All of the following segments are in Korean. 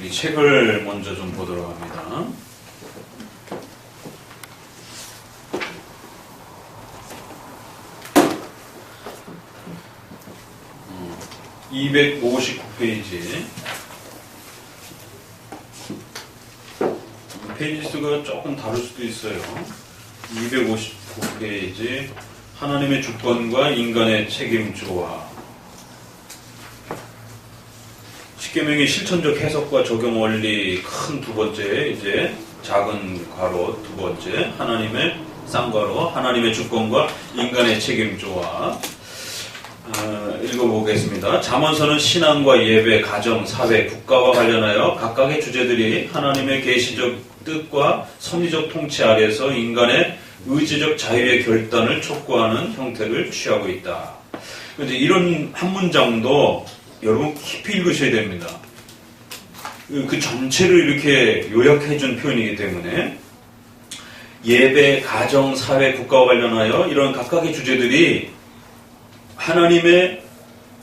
우리 책을 먼저 좀 보도록 합니다. 259페이지. 페이지 수가 조금 다를 수도 있어요. 259페이지. 하나님의 주권과 인간의 책임 조화. 십계명의 실천적 해석과 적용 원리 큰 두 번째, 이제 작은 괄호 두 번째, 하나님의 쌍괄호, 하나님의 주권과 인간의 책임 조화. 읽어보겠습니다. 잠언서는 신앙과 예배, 가정, 사회, 국가와 관련하여 각각의 주제들이 하나님의 계시적 뜻과 섭리적 통치 아래에서 인간의 의지적 자유의 결단을 촉구하는 형태를 취하고 있다. 그런데 이런 한 문장도 여러분 깊이 읽으셔야 됩니다. 그 전체를 이렇게 요약해 준 표현이기 때문에 예배, 가정, 사회, 국가와 관련하여 이런 각각의 주제들이 하나님의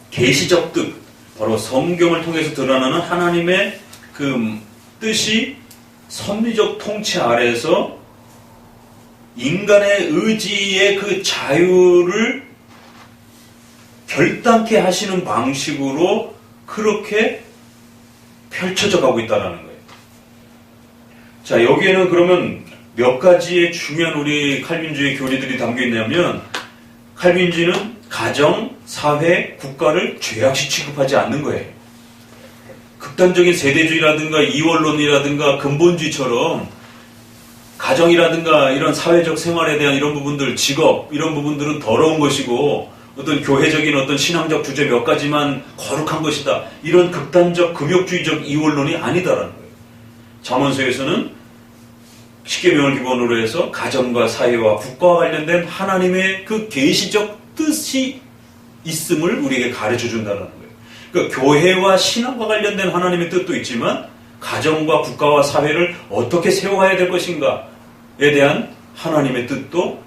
계시적 뜻, 바로 성경을 통해서 드러나는 하나님의 그 뜻이 섭리적 통치 아래에서 인간의 의지의 그 자유를 결단케 하시는 방식으로 그렇게 펼쳐져 가고 있다는 거예요. 자, 여기에는 그러면 몇 가지의 중요한 우리 칼빈주의 교리들이 담겨 있냐면, 칼빈주의는 가정, 사회, 국가를 죄악시 취급하지 않는 거예요. 극단적인 세대주의라든가 이원론이라든가 근본주의처럼 가정이라든가 이런 사회적 생활에 대한 이런 부분들, 직업, 이런 부분들은 더러운 것이고 어떤 교회적인 어떤 신앙적 주제 몇 가지만 거룩한 것이다. 이런 극단적 금욕주의적 이원론이 아니다라는 거예요. 잠언서에서는 십계명을 기본으로 해서 가정과 사회와 국가와 관련된 하나님의 그 계시적 뜻이 있음을 우리에게 가르쳐 준다는 거예요. 그러니까 교회와 신앙과 관련된 하나님의 뜻도 있지만 가정과 국가와 사회를 어떻게 세워가야 될 것인가에 대한 하나님의 뜻도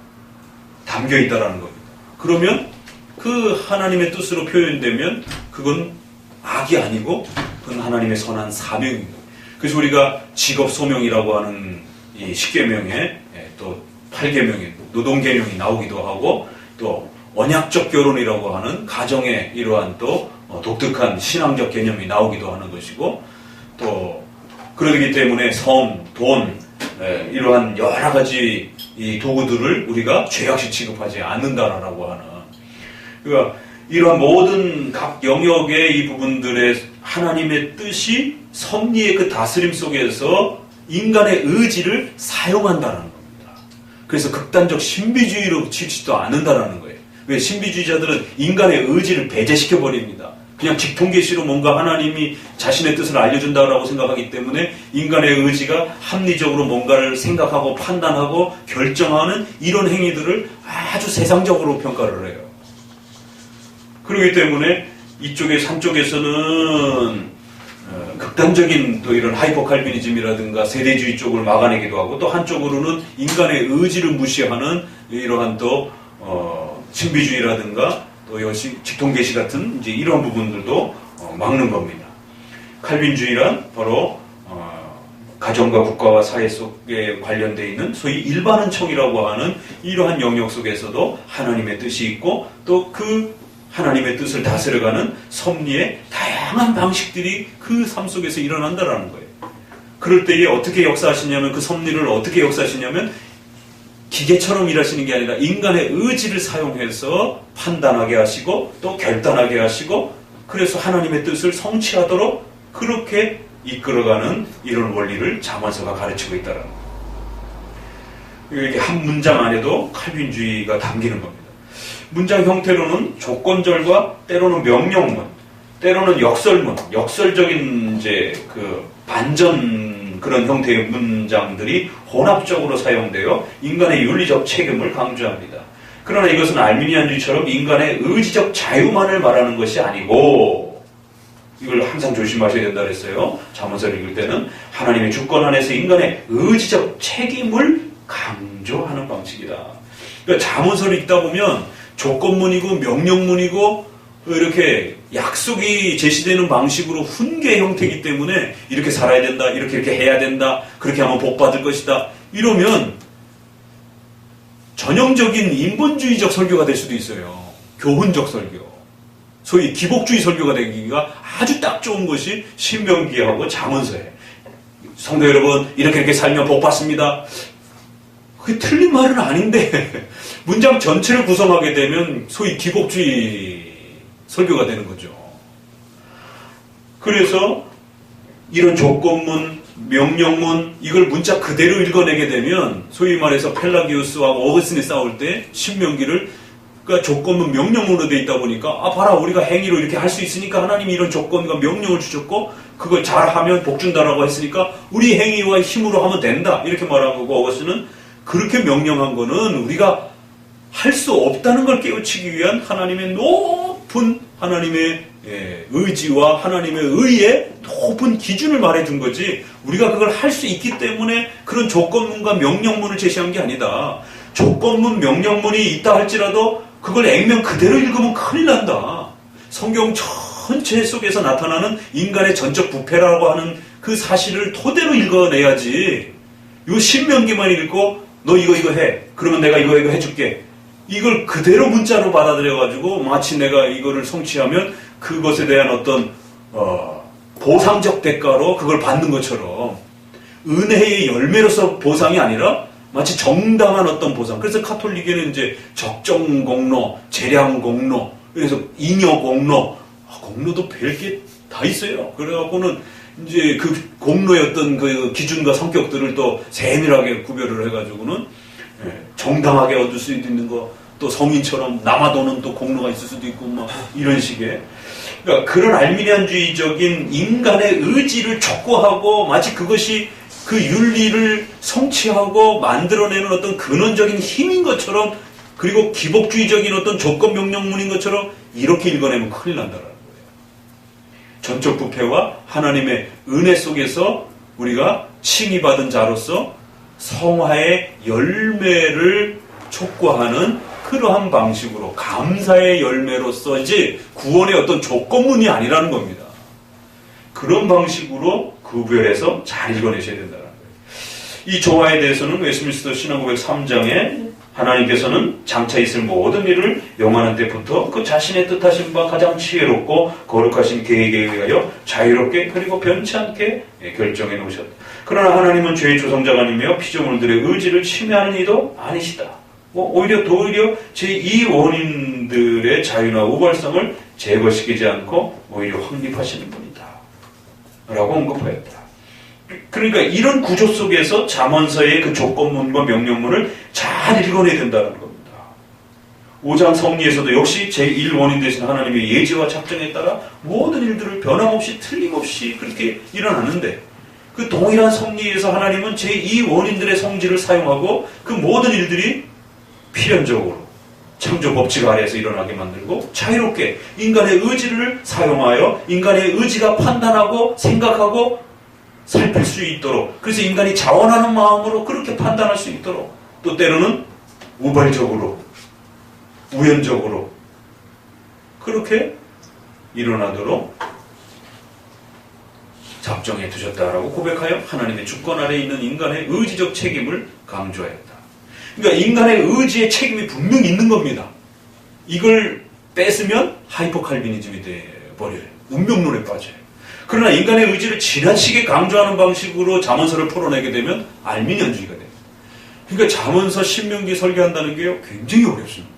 담겨 있다는 겁니다. 그러면 그 하나님의 뜻으로 표현되면 그건 악이 아니고 그건 하나님의 선한 사명입니다. 그래서 우리가 직업 소명이라고 하는 이 십계명에 또 8계명에 노동계명이 나오기도 하고 또 언약적 결혼이라고 하는 가정의 이러한 또 독특한 신앙적 개념이 나오기도 하는 것이고 또 그러기 때문에 성, 돈 이러한 여러 가지 이 도구들을 우리가 죄악시 취급하지 않는다라고 하는 그러니까 이러한 모든 각 영역의 이 부분들의 하나님의 뜻이 섭리의 그 다스림 속에서 인간의 의지를 사용한다는 겁니다. 그래서 극단적 신비주의로 치지도 않는다는 거예요. 왜? 신비주의자들은 인간의 의지를 배제시켜버립니다. 그냥 직통계시로 뭔가 하나님이 자신의 뜻을 알려준다고 생각하기 때문에 인간의 의지가 합리적으로 뭔가를 생각하고 판단하고 결정하는 이런 행위들을 아주 세상적으로 평가를 해요. 그렇기 때문에 이쪽에 한쪽에서는 극단적인 또 이런 하이퍼 칼비니즘이라든가 세대주의 쪽을 막아내기도 하고 또 한쪽으로는 인간의 의지를 무시하는 이러한 또 신비주의라든가 또 역시 직통계시 같은 이제 이런 부분들도 막는 겁니다. 칼빈주의란 바로 가정과 국가와 사회 속에 관련되어 있는 소위 일반은총이라고 하는 이러한 영역 속에서도 하나님의 뜻이 있고 또 그 하나님의 뜻을 다스려가는 섭리의 다양한 방식들이 그 삶 속에서 일어난다라는 거예요. 그럴 때에 어떻게 역사하시냐면 그 섭리를 어떻게 역사하시냐면 기계처럼 일하시는 게 아니라 인간의 의지를 사용해서 판단하게 하시고 또 결단하게 하시고 그래서 하나님의 뜻을 성취하도록 그렇게 이끌어가는 이런 원리를 잠언서가 가르치고 있다는 거예요. 이게 한 문장 안에도 칼빈주의가 담기는 겁니다. 문장 형태로는 조건절과 때로는 명령문, 때로는 역설문, 역설적인 이제 그 반전 그런 형태의 문장들이 혼합적으로 사용되어 인간의 윤리적 책임을 강조합니다. 그러나 이것은 알미니안주의처럼 인간의 의지적 자유만을 말하는 것이 아니고 이걸 항상 조심하셔야 된다 그랬어요. 잠언서를 읽을 때는 하나님의 주권 안에서 인간의 의지적 책임을 강조하는 방식이다. 그러니까 잠언서를 읽다 보면 조건문이고 명령문이고 이렇게 약속이 제시되는 방식으로 훈계 형태이기 때문에 이렇게 살아야 된다, 이렇게 해야 된다, 그렇게 하면 복 받을 것이다, 이러면 전형적인 인본주의적 설교가 될 수도 있어요. 교훈적 설교. 소위 기복주의 설교가 되기가 아주 딱 좋은 것이 신명기하고 잠언서예요. 성도 여러분, 이렇게 살면 복 받습니다. 그게 틀린 말은 아닌데 문장 전체를 구성하게 되면 소위 기복주의 설교가 되는 거죠. 그래서 이런 조건문, 명령문, 이걸 문자 그대로 읽어내게 되면 소위 말해서 펠라기우스와 어거스틴이 싸울 때 신명기를 그러니까 조건문, 명령문으로 되어 있다 보니까 봐라, 우리가 행위로 이렇게 할 수 있으니까 하나님이 이런 조건과 명령을 주셨고 그걸 잘하면 복 준다라고 했으니까 우리 행위와 힘으로 하면 된다, 이렇게 말한 거고, 어거스틴은 그렇게 명령한 거는 우리가 할 수 없다는 걸 깨우치기 위한 하나님의 높은 하나님의 의지와 하나님의 의의 높은 기준을 말해준 거지, 우리가 그걸 할 수 있기 때문에 그런 조건문과 명령문을 제시한 게 아니다. 조건문, 명령문이 있다 할지라도 그걸 액면 그대로 읽으면 큰일 난다. 성경 전체 속에서 나타나는 인간의 전적 부패라고 하는 그 사실을 토대로 읽어내야지, 요 신명기만 읽고 너 이거 해, 그러면 내가 이거 해줄게, 이걸 그대로 문자로 받아들여가지고 마치 내가 이거를 성취하면 그것에 대한 어떤 보상적 대가로 그걸 받는 것처럼, 은혜의 열매로서 보상이 아니라 마치 정당한 어떤 보상. 그래서 카톨릭에는 이제 적정 공로, 재량 공로, 그래서 잉여 공로, 공로도 별게 다 있어요. 그래갖고는 이제 그 공로의 어떤 그 기준과 성격들을 또 세밀하게 구별을 해가지고는 정당하게 얻을 수 있는 거, 또 성인처럼 남아도는 또 공로가 있을 수도 있고 막 이런 식의, 그러니까 그런 알미니안주의적인 인간의 의지를 촉구하고 마치 그것이 그 윤리를 성취하고 만들어내는 어떤 근원적인 힘인 것처럼, 그리고 기복주의적인 어떤 조건 명령문인 것처럼 이렇게 읽어내면 큰일 난다라는 거예요. 전적 부패와 하나님의 은혜 속에서 우리가 칭의받은 자로서 성화의 열매를 촉구하는 그러한 방식으로 감사의 열매로서이지 구원의 어떤 조건문이 아니라는 겁니다. 그런 방식으로 구별해서 잘 읽어내셔야 된다는 거예요. 이 조화에 대해서는 웨스트민스터 신앙고백 3장에 하나님께서는 장차 있을 모든 일을 영원한 때부터 그 자신의 뜻하신 바 가장 지혜롭고 거룩하신 계획에 의하여 자유롭게 그리고 변치 않게 결정해 놓으셨다. 그러나 하나님은 죄의 조성자가 아니며 피조물들의 의지를 침해하는 이도 아니시다. 오히려 제2 원인들의 자유나 우발성을 제거시키지 않고 오히려 확립하시는 분이다 라고 언급하였다. 그러니까 이런 구조 속에서 잠언서의 그 조건문과 명령문을 잘 읽어내야 된다는 겁니다. 5장 섭리에서도 역시 제1 원인 되신 하나님의 예지와 작정에 따라 모든 일들을 변함없이 틀림없이 그렇게 일어나는데, 그 동일한 섭리에서 하나님은 제2 원인들의 성질을 사용하고 그 모든 일들이 필연적으로 창조 법칙 아래에서 일어나게 만들고 자유롭게 인간의 의지를 사용하여 인간의 의지가 판단하고 생각하고 살필 수 있도록, 그래서 인간이 자원하는 마음으로 그렇게 판단할 수 있도록, 또 때로는 우발적으로 우연적으로 그렇게 일어나도록 작정해 두셨다라고 고백하여 하나님의 주권 아래에 있는 인간의 의지적 책임을 강조하였다. 그러니까 인간의 의지의 책임이 분명히 있는 겁니다. 이걸 뺏으면 하이퍼 칼비니즘이 돼버려요. 운명론에 빠져요. 그러나 인간의 의지를 지나치게 강조하는 방식으로 잠언서를 풀어내게 되면 알미니안주의가 됩니다. 그러니까 잠언서 신명기 설계한다는 게 굉장히 어렵습니다.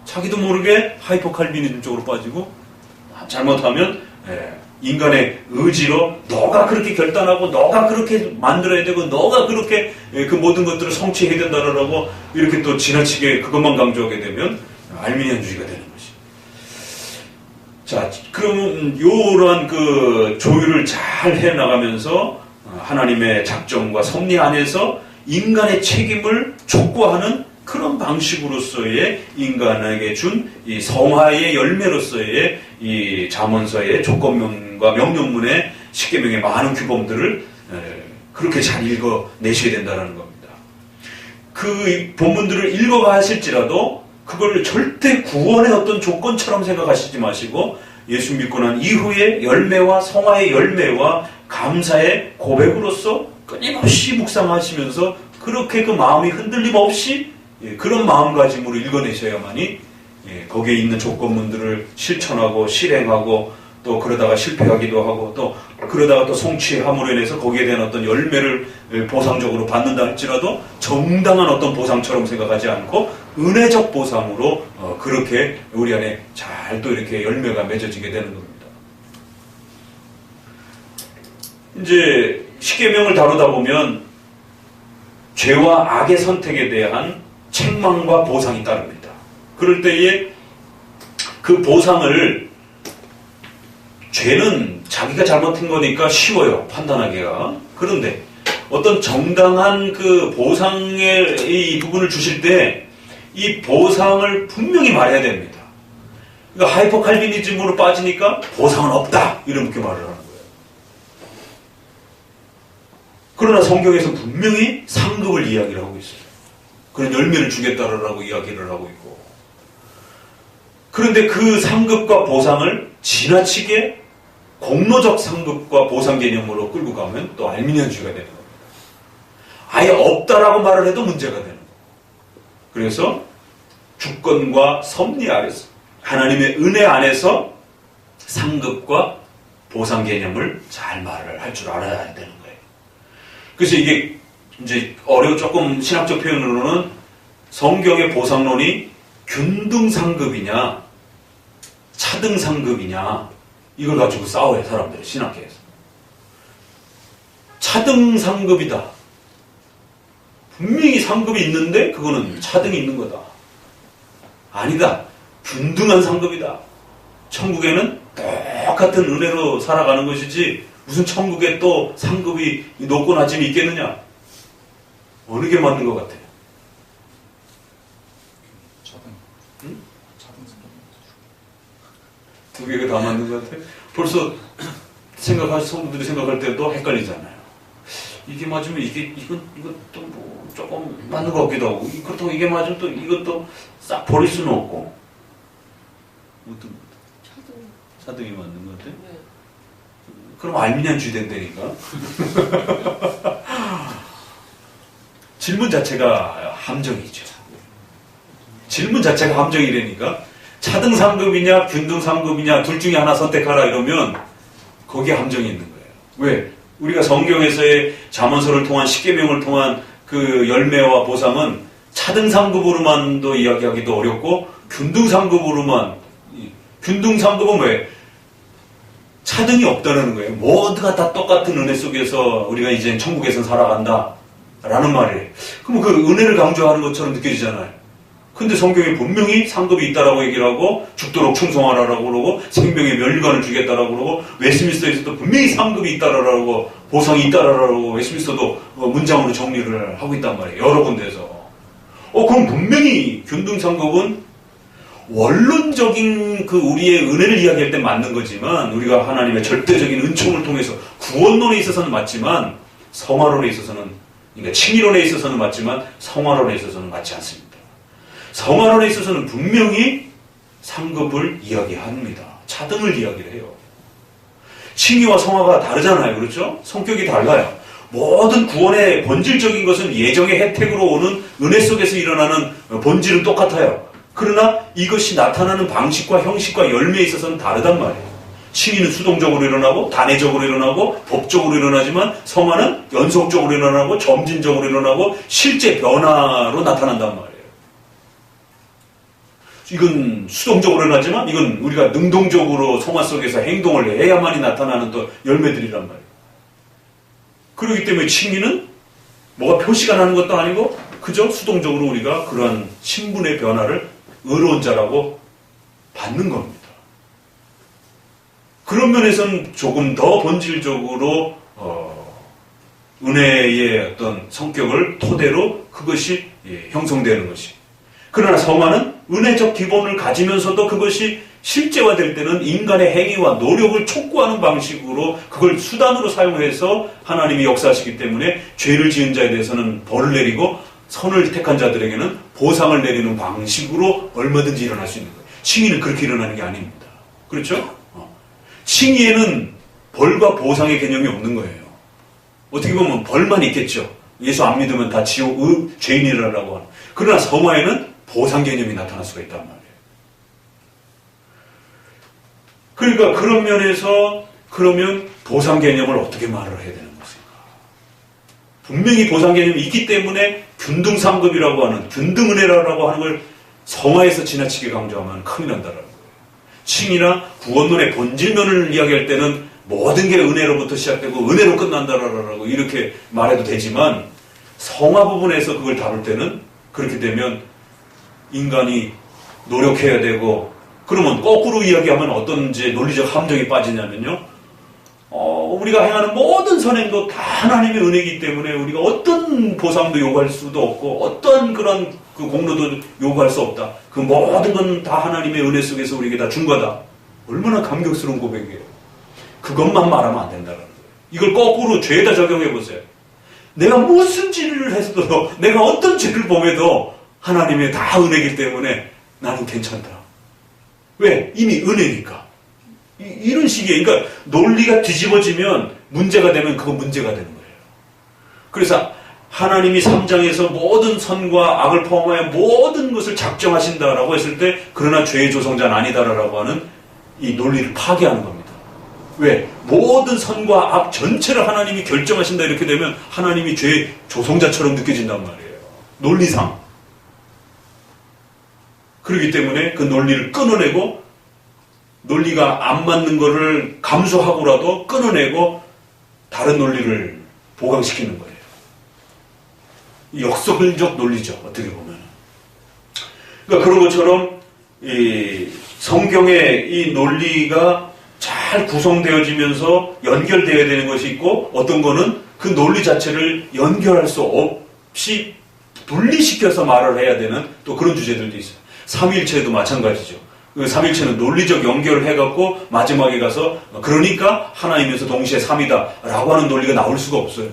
자기도 모르게 하이퍼 칼비니즘 쪽으로 빠지고, 잘못하면 인간의 의지로 너가 그렇게 결단하고 너가 그렇게 만들어야 되고 너가 그렇게 그 모든 것들을 성취해야 된다라고 이렇게 또 지나치게 그것만 강조하게 되면 알미니안주의가 되는 거지. 자, 그러면 이러한 그 조율을 잘 해나가면서 하나님의 작정과 섭리 안에서 인간의 책임을 촉구하는 그런 방식으로서의 인간에게 준 이 성화의 열매로서의 이 잠언서의 조건문과 명령문의 십계명의 많은 규범들을 그렇게 잘 읽어내셔야 된다는 겁니다. 그 본문들을 읽어가실지라도 그걸 절대 구원의 어떤 조건처럼 생각하시지 마시고 예수 믿고 난 이후의 열매와 성화의 열매와 감사의 고백으로서 끊임없이 묵상하시면서 그렇게 그 마음이 흔들림 없이 그런 마음가짐으로 읽어내셔야만이 거기에 있는 조건문들을 실천하고 실행하고 또 그러다가 실패하기도 하고 또 그러다가 또 성취함으로 인해서 거기에 대한 어떤 열매를 보상적으로 받는다 할지라도 정당한 어떤 보상처럼 생각하지 않고 은혜적 보상으로 그렇게 우리 안에 잘 또 이렇게 열매가 맺어지게 되는 겁니다. 이제 십계명을 다루다 보면 죄와 악의 선택에 대한 책망과 보상이 따릅니다. 그럴 때에 그 보상을 죄는 자기가 잘못한 거니까 쉬워요. 판단하기가. 그런데 어떤 정당한 그 보상의 이 부분을 주실 때 이 보상을 분명히 말해야 됩니다. 그러니까 하이퍼 칼비니즘으로 빠지니까 보상은 없다. 이렇게 말을 하는 거예요. 그러나 성경에서 분명히 상급을 이야기를 하고 있어요. 그런 열매를 주겠다라고 이야기를 하고 있고. 그런데 그 상급과 보상을 지나치게 공로적 상급과 보상 개념으로 끌고 가면 또 알미니안주의가 되는 겁니다. 아예 없다라고 말을 해도 문제가 되는 거예요. 그래서 주권과 섭리 아래서 하나님의 은혜 안에서 상급과 보상 개념을 잘 말을 할 줄 알아야 되는 거예요. 그래서 이게 이제 조금 신학적 표현으로는 성경의 보상론이 균등상급이냐 차등상급이냐 이걸 가지고 싸워요. 사람들이 신학계에서. 차등상급이다. 분명히 상급이 있는데 그거는 차등이 있는 거다. 아니다. 균등한 상급이다. 천국에는 똑같은 은혜로 살아가는 것이지 무슨 천국에 또 상급이 높고 낮음이 있겠느냐. 어느 게 맞는 것 같아요? 응? 두 개가 다 맞는 것 같아요? 벌써 성도들이 생각할 때도 헷갈리잖아요. 이게 맞으면 이것도 뭐 조금 맞는 것 같기도 하고, 그렇다고 이게 맞으면 또 이것도 싹 버릴 수는 없고. 어떤 차등이 맞는 것 같아요? 네. 그럼 알미니안주의 된다니까. 질문 자체가 함정이죠. 질문 자체가 함정이라니까. 차등 상급이냐 균등 상급이냐 둘 중에 하나 선택하라 이러면 거기에 함정이 있는 거예요. 왜? 우리가 성경에서의 잠언서를 통한 십계명을 통한 그 열매와 보상은 차등 상급으로만도 이야기하기도 어렵고 균등 상급으로만. 균등 상급은 왜? 차등이 없다는 거예요. 모두가 다 똑같은 은혜 속에서 우리가 이제 천국에서 살아간다 라는 말이에요. 그럼 그 은혜를 강조하는 것처럼 느껴지잖아요. 근데 성경에 분명히 상급이 있다라고 얘기를 하고 죽도록 충성하라라고 그러고 생명의 멸관을 주겠다라고 그러고 웨스트민스터에서도 분명히 상급이 있다라고 보상이 있다라고 웨스트민스터도 문장으로 정리를 하고 있단 말이에요. 여러 군데에서. 그럼 분명히 균등 상급은 원론적인 그 우리의 은혜를 이야기할 때 맞는 거지만 우리가 하나님의 절대적인 은총을 통해서 구원론에 있어서는 맞지만 성화론에 있어서는 그러니까 칭의론에 있어서는 맞지만 성화론에 있어서는 맞지 않습니다. 성화론에 있어서는 분명히 상급을 이야기합니다. 차등을 이야기를 해요. 칭의와 성화가 다르잖아요. 그렇죠? 성격이 달라요. 모든 구원의 본질적인 것은 예정의 혜택으로 오는 은혜 속에서 일어나는 본질은 똑같아요. 그러나 이것이 나타나는 방식과 형식과 열매에 있어서는 다르단 말이에요. 칭의는 수동적으로 일어나고 단회적으로 일어나고 법적으로 일어나지만 성화는 연속적으로 일어나고 점진적으로 일어나고 실제 변화로 나타난단 말이에요. 이건 수동적으로 일어나지만 이건 우리가 능동적으로 성화 속에서 행동을 해야만이 나타나는 또 열매들이란 말이에요. 그렇기 때문에 칭의는 뭐가 표시가 나는 것도 아니고 그저 수동적으로 우리가 그러한 신분의 변화를 의로운 자라고 받는 겁니다. 그런 면에서는 조금 더 본질적으로 은혜의 어떤 성격을 토대로 그것이 형성되는 것이. 그러나 성화는 은혜적 기본을 가지면서도 그것이 실제화될 때는 인간의 행위와 노력을 촉구하는 방식으로 그걸 수단으로 사용해서 하나님이 역사하시기 때문에 죄를 지은 자에 대해서는 벌을 내리고 선을 택한 자들에게는 보상을 내리는 방식으로 얼마든지 일어날 수 있는 거예요. 칭의는 그렇게 일어나는 게 아닙니다. 그렇죠? 칭의에는 벌과 보상의 개념이 없는 거예요. 어떻게 보면 벌만 있겠죠. 예수 안 믿으면 다 지옥, 죄인이라고 하는. 그러나 성화에는 보상 개념이 나타날 수가 있단 말이에요. 그러니까 그런 면에서 그러면 보상 개념을 어떻게 말을 해야 되는 것인가? 분명히 보상 개념이 있기 때문에 균등상급이라고 하는, 균등은혜라고 하는 걸 성화에서 지나치게 강조하면 큰일 난다라는 거예요. 칭이나 구원론의 본질면을 이야기할 때는 모든 게 은혜로부터 시작되고 은혜로 끝난다라고 이렇게 말해도 되지만 성화 부분에서 그걸 다룰 때는 그렇게 되면 인간이 노력해야 되고 그러면 거꾸로 이야기하면 어떤 이제 논리적 함정이 빠지냐면요. 우리가 행하는 모든 선행도 다 하나님의 은혜이기 때문에 우리가 어떤 보상도 요구할 수도 없고 어떤 그런 그 공로도 요구할 수 없다. 그 모든 건 다 하나님의 은혜 속에서 우리에게 다 준 거다. 얼마나 감격스러운 고백이에요. 그것만 말하면 안 된다는 거예요. 이걸 거꾸로 죄에다 적용해 보세요. 내가 무슨 죄를 했어도 내가 어떤 죄를 범해도 하나님의 다 은혜이기 때문에 나는 괜찮다. 왜? 이미 은혜니까. 이런 식이에요. 그러니까 논리가 뒤집어지면 문제가 되면 그건 문제가 되는 거예요. 그래서 하나님이 3장에서 모든 선과 악을 포함하여 모든 것을 작정하신다라고 했을 때 그러나 죄의 조성자는 아니다라고 하는 이 논리를 파괴하는 겁니다. 왜? 모든 선과 악 전체를 하나님이 결정하신다 이렇게 되면 하나님이 죄의 조성자처럼 느껴진단 말이에요. 논리상. 그렇기 때문에 그 논리를 끊어내고 논리가 안 맞는 거를 감수하고라도 끊어내고 다른 논리를 보강시키는 거예요. 역설적 논리죠. 어떻게 보면. 그러니까 그런 것처럼 이 성경의 이 논리가 잘 구성되어지면서 연결되어야 되는 것이 있고 어떤 거는 그 논리 자체를 연결할 수 없이 분리시켜서 말을 해야 되는 또 그런 주제들도 있어요. 삼위일체도 마찬가지죠. 그 삼위일체는 논리적 연결을 해갖고 마지막에 가서 그러니까 하나이면서 동시에 삼이다라고 하는 논리가 나올 수가 없어요.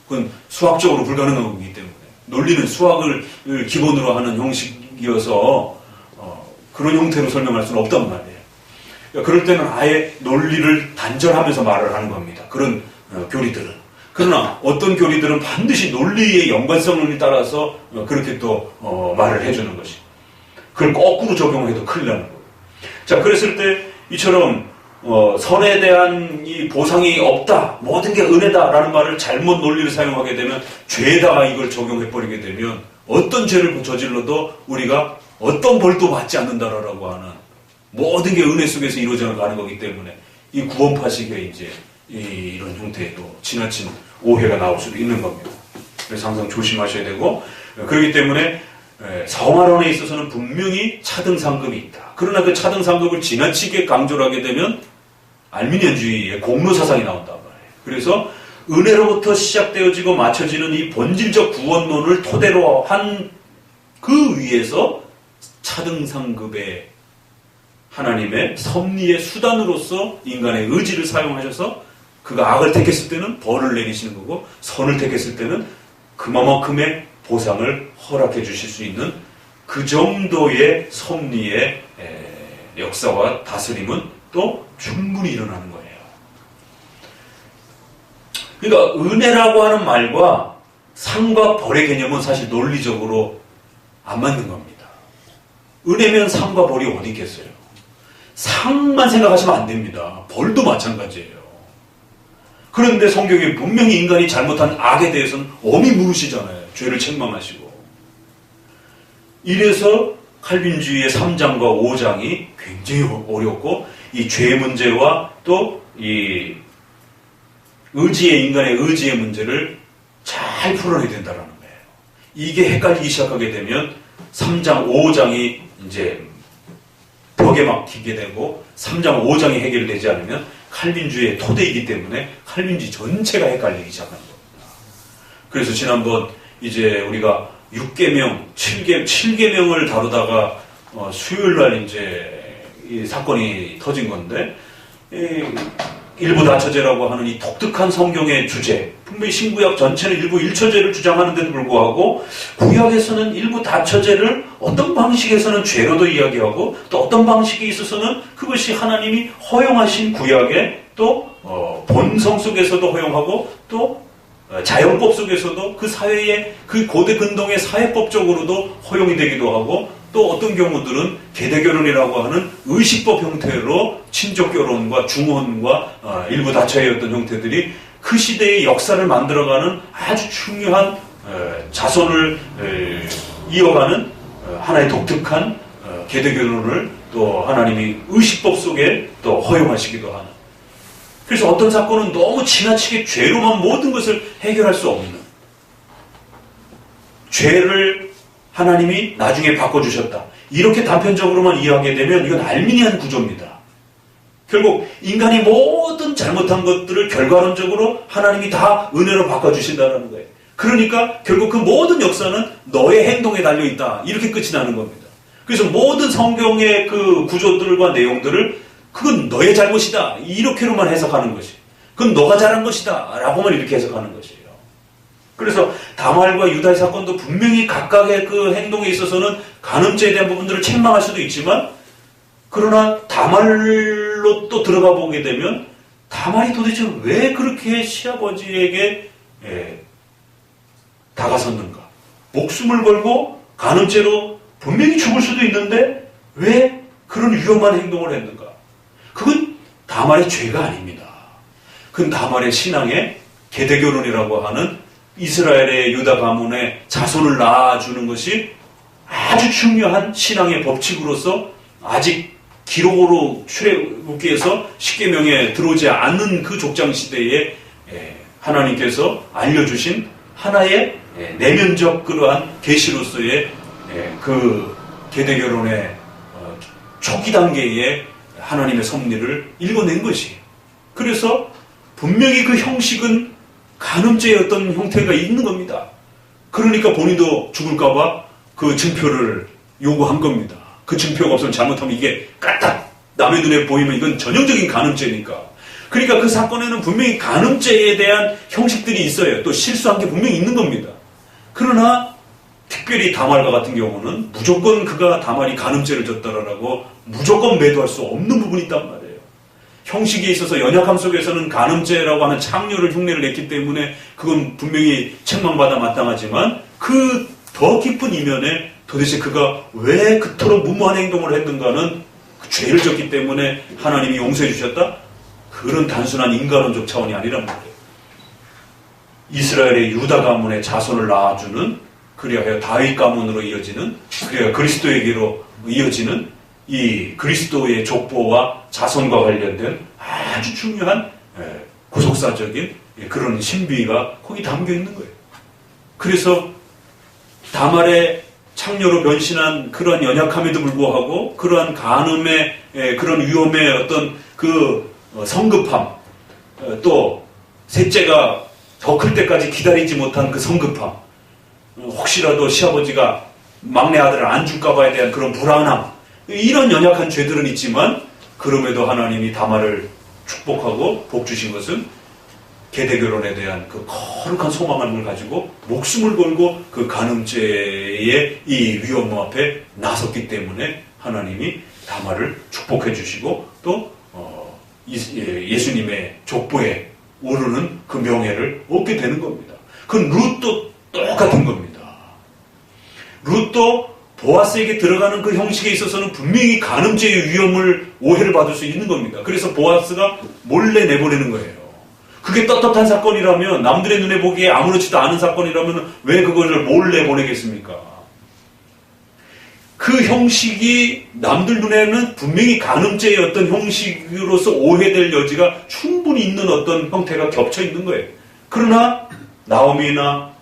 그건 수학적으로 불가능한 거기 때문에. 논리는 수학을 기본으로 하는 형식이어서 그런 형태로 설명할 수는 없단 말이에요. 그러니까 그럴 때는 아예 논리를 단절하면서 말을 하는 겁니다. 그런 교리들은. 그러나 어떤 교리들은 반드시 논리의 연관성을 따라서 그렇게 또 말을 해주는 것이. 그걸 거꾸로 적용해도 큰일 나는 거예요. 자, 그랬을 때 이처럼 선에 대한 이 보상이 없다, 모든 게 은혜다라는 말을 잘못 논리를 사용하게 되면 죄에다가 이걸 적용해버리게 되면 어떤 죄를 저질러도 우리가 어떤 벌도 받지 않는다라고 하는 모든 게 은혜 속에서 이루어져 가는 거기 때문에 이 구원파식의 이제 이런 형태의 또 지나친 오해가 나올 수도 있는 겁니다. 그래서 항상 조심하셔야 되고 그렇기 때문에 성화론에 있어서는 분명히 차등상급이 있다. 그러나 그 차등상급을 지나치게 강조를 하게 되면 알미니안주의의 공로사상이 나온단 말이에요. 그래서 은혜로부터 시작되어지고 맞춰지는 이 본질적 구원론을 토대로 한 그 위에서 차등상급의 하나님의 섭리의 수단으로서 인간의 의지를 사용하셔서 그가 악을 택했을 때는 벌을 내리시는 거고 선을 택했을 때는 그만큼의 보상을 허락해 주실 수 있는 그 정도의 섭리의 역사와 다스림은 또 충분히 일어나는 거예요. 그러니까 은혜라고 하는 말과 상과 벌의 개념은 사실 논리적으로 안 맞는 겁니다. 은혜면 상과 벌이 어디 있겠어요? 상만 생각하시면 안 됩니다. 벌도 마찬가지예요. 그런데 성경에 분명히 인간이 잘못한 악에 대해서는 엄히 물으시잖아요. 죄를 책망하시고. 이래서 칼빈주의의 3장과 5장이 굉장히 어렵고 이 죄 문제와 또 이 인간의 의지의 문제를 잘 풀어내야 된다는 거예요. 이게 헷갈리기 시작하게 되면 3장, 5장이 이제 벽에 막히게 되고 3장, 5장이 해결되지 않으면 칼빈주의의 토대이기 때문에 칼빈주의 전체가 헷갈리기 시작하는 겁니다. 그래서 지난번 이제 우리가 6계명, 7계명을 다루다가 수요일 날 이제 이 사건이 터진 건데 일부 다처제라고 하는 이 독특한 성경의 주제, 분명히 신구약 전체는 일부 일처제를 주장하는데도 불구하고 구약에서는 일부 다처제를 어떤 방식에서는 죄로도 이야기하고 또 어떤 방식에 있어서는 그것이 하나님이 허용하신 구약의 또 본성 속에서도 허용하고 또 자연법 속에서도 그 사회의 그 고대 근동의 사회법적으로도 허용이 되기도 하고 또 어떤 경우들은 계대결혼이라고 하는 의식법 형태로 친족결혼과 중혼과 일부 다처의 어떤 형태들이 그 시대의 역사를 만들어가는 아주 중요한 자손을 이어가는 하나의 독특한 계대결혼을 또 하나님이 의식법 속에 또 허용하시기도 하는. 그래서 어떤 사건은 너무 지나치게 죄로만 모든 것을 해결할 수 없는, 죄를 하나님이 나중에 바꿔주셨다, 이렇게 단편적으로만 이해하게 되면 이건 알미니안 구조입니다. 결국 인간이 모든 잘못한 것들을 결과론적으로 하나님이 다 은혜로 바꿔주신다는 거예요. 그러니까 결국 그 모든 역사는 너의 행동에 달려있다, 이렇게 끝이 나는 겁니다. 그래서 모든 성경의 그 구조들과 내용들을 그건 너의 잘못이다, 이렇게로만 해석하는 것이, 그건 너가 잘한 것이다 라고만 이렇게 해석하는 것이에요. 그래서 다말과 유다의 사건도 분명히 각각의 그 행동에 있어서는 간음죄에 대한 부분들을 책망할 수도 있지만, 그러나 다말로 또 들어가 보게 되면 다말이 도대체 왜 그렇게 시아버지에게 다가섰는가, 목숨을 걸고 간음죄로 분명히 죽을 수도 있는데 왜 그런 위험한 행동을 했는가. 그건 다말의 죄가 아닙니다. 그건 다말의 신앙의 계대결혼이라고 하는 이스라엘의 유다 가문의 자손을 낳아주는 것이 아주 중요한 신앙의 법칙으로서 아직 기록으로 출애굽기에서 십계명에 들어오지 않는 그 족장 시대에 하나님께서 알려주신 하나의 내면적 그러한 계시로서의 그 계대결혼의 초기 단계의 하나님의 섭리를 읽어낸 것이에요. 그래서 분명히 그 형식은 간음죄의 어떤 형태가 있는 겁니다. 그러니까 본인도 죽을까봐 그 증표를 요구한 겁니다. 그 증표가 없으면 잘못하면 이게 까딱 남의 눈에 보이면 이건 전형적인 간음죄니까. 그러니까 그 사건에는 분명히 간음죄에 대한 형식들이 있어요. 또 실수한 게 분명히 있는 겁니다. 그러나 특별히 다말과 같은 경우는 무조건 그가 다말이 간음죄를 졌다라고 무조건 매도할 수 없는 부분이 있단 말이에요. 형식에 있어서 연약함 속에서는 간음죄라고 하는 창녀를 흉내를 냈기 때문에 그건 분명히 책망받아 마땅하지만 그 더 깊은 이면에 도대체 그가 왜 그토록 무모한 행동을 했는가는 그 죄를 졌기 때문에 하나님이 용서해 주셨다? 그런 단순한 인간론적 차원이 아니란 말이에요. 이스라엘의 유다 가문의 자손을 낳아주는, 그리하여 다윗 가문으로 이어지는, 그리하여 그리스도에게로 이어지는 이 그리스도의 족보와 자손과 관련된 아주 중요한 구속사적인 그런 신비가 거기 담겨 있는 거예요. 그래서 다말의 창녀로 변신한 그러한 연약함에도 불구하고 그러한 간음의 그런 위험의 어떤 그 성급함, 또 셋째가 더 클 때까지 기다리지 못한 그 성급함, 혹시라도 시아버지가 막내 아들을 안 줄까봐에 대한 그런 불안함, 이런 연약한 죄들은 있지만 그럼에도 하나님이 다말을 축복하고 복 주신 것은 계대결혼에 대한 그 거룩한 소망을 가지고 목숨을 걸고 그 간음죄의 이 위험 앞에 나섰기 때문에 하나님이 다말을 축복해 주시고 또 예수님의 족보에 오르는 그 명예를 얻게 되는 겁니다. 그건 룻도 똑같은 겁니다. 룻도 보아스에게 들어가는 그 형식에 있어서는 분명히 간음죄의 위험을 오해를 받을 수 있는 겁니다. 그래서 보아스가 몰래 내보내는 거예요. 그게 떳떳한 사건이라면, 남들의 눈에 보기에 아무렇지도 않은 사건이라면 왜 그것을 몰래 보내겠습니까? 그 형식이 남들 눈에는 분명히 간음죄의 어떤 형식으로서 오해될 여지가 충분히 있는 어떤 형태가 겹쳐 있는 거예요. 그러나 나오미나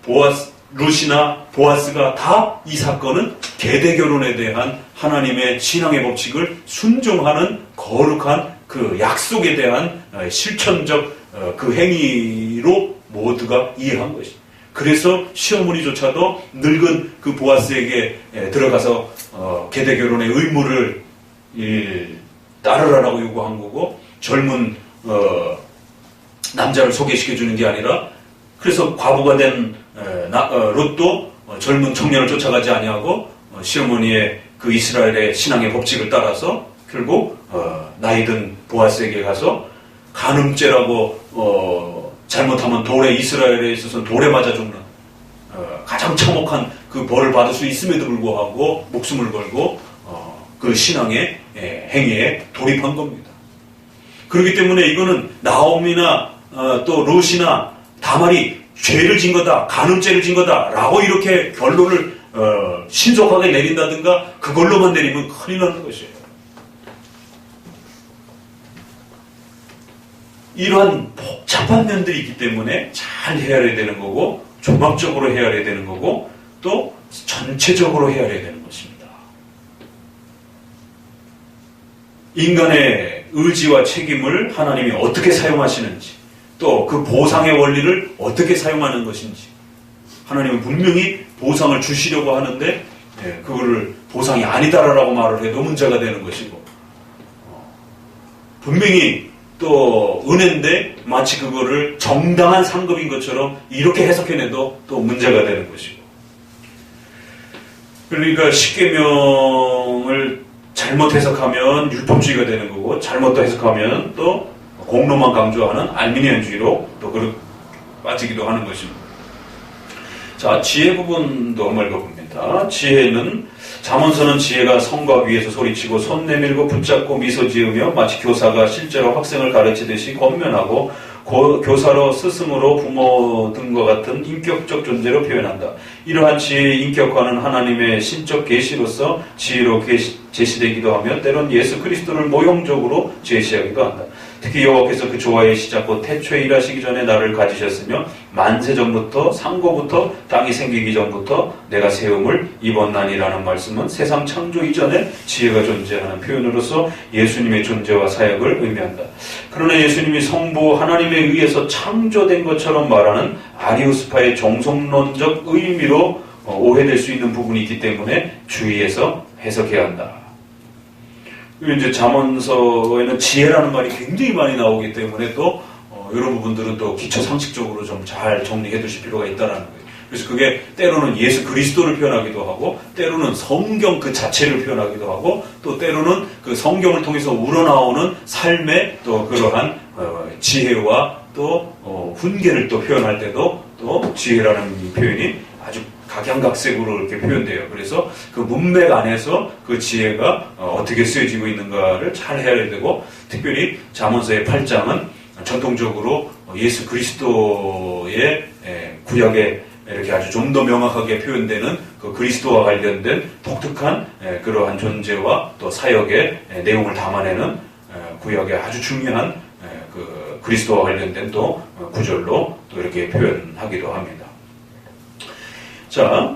룻이나 보아스가 다 이 사건은 계대결혼에 대한 하나님의 신앙의 법칙을 순종하는 거룩한 그 약속에 대한 실천적 그 행위로 모두가 이해한 것이죠. 그래서 시어머니조차도 늙은 그 보아스에게 들어가서 계대결혼의 의무를 따르라라고 요구한 거고, 젊은 남자를 소개시켜 주는 게 아니라 그래서 과부가 된 롯도 젊은 청년을 쫓아가지 아니하고 시어머니의 그 이스라엘의 신앙의 법칙을 따라서 결국 나이든 보아스에게 가서 간음죄라고 잘못하면 이스라엘에 있어서는 돌에 맞아 죽는 가장 참혹한 그 벌을 받을 수 있음에도 불구하고 목숨을 걸고 그 신앙의 행위에 돌입한 겁니다. 그렇기 때문에 이거는 나옴이나 또 롯이나 다말이 죄를 진 거다, 간음죄를 진 거다 라고 이렇게 결론을 신속하게 내린다든가 그걸로만 내리면 큰일 나는 것이에요. 이러한 복잡한 면들이 있기 때문에 잘 헤아려야 되는 거고 종합적으로 헤아려야 되는 거고 또 전체적으로 헤아려야 되는 것입니다. 인간의 의지와 책임을 하나님이 어떻게 사용하시는지 또 그 보상의 원리를 어떻게 사용하는 것인지 하나님은 분명히 보상을 주시려고 하는데 그거를 보상이 아니다라고 말을 해도 문제가 되는 것이고 분명히 또 은혜인데 마치 그거를 정당한 상급인 것처럼 이렇게 해석해내도 또 문제가 되는 것이고 그러니까 십계명을 잘못 해석하면 율법주의가 되는 거고 잘못 해석하면 또 공로만 강조하는 알미니안주의로 또 빠지기도 하는 것입니다. 자, 지혜 부분도 한번 읽어봅니다. 지혜는 잠언서는 지혜가 성과 위에서 소리치고 손 내밀고 붙잡고 미소 지으며 마치 교사가 실제로 학생을 가르치듯이 권면하고 교사로 스승으로 부모 등과 같은 인격적 존재로 표현한다. 이러한 지혜의 인격화는 하나님의 신적 계시로서 지혜로 제시되기도 하며 때론 예수 그리스도를 모형적으로 제시하기도 한다. 특히 여호와께서 그 조화의 시작 곧 태초에 일하시기 전에 나를 가지셨으며 만세 전부터 상고부터 땅이 생기기 전부터 내가 세움을 입었나니라는 말씀은 세상 창조 이전에 지혜가 존재하는 표현으로서 예수님의 존재와 사역을 의미한다. 그러나 예수님이 성부 하나님에 의해서 창조된 것처럼 말하는 아리우스파의 정성론적 의미로 오해될 수 있는 부분이 있기 때문에 주의해서 해석해야 한다. 이제 잠언서에는 지혜라는 말이 굉장히 많이 나오기 때문에 또 이런 부분들은 또 기초 상식적으로 좀 잘 정리해 두실 필요가 있다는 거예요. 그래서 그게 때로는 예수 그리스도를 표현하기도 하고 때로는 성경 그 자체를 표현하기도 하고 또 때로는 그 성경을 통해서 우러나오는 삶의 또 그러한 지혜와 또 훈계를 또 표현할 때도 또 지혜라는 표현이 아주 각양각색으로 이렇게 표현돼요. 그래서 그 문맥 안에서 그 지혜가 어떻게 쓰여지고 있는가를 잘 헤아려야 되고 특별히 잠언서의 8장은 전통적으로 예수 그리스도의 구약에 이렇게 아주 좀 더 명확하게 표현되는 그 그리스도와 관련된 독특한 그러한 존재와 또 사역의 내용을 담아내는 구약의 아주 중요한 그 그리스도와 관련된 또 구절로 또 이렇게 표현하기도 합니다. 자,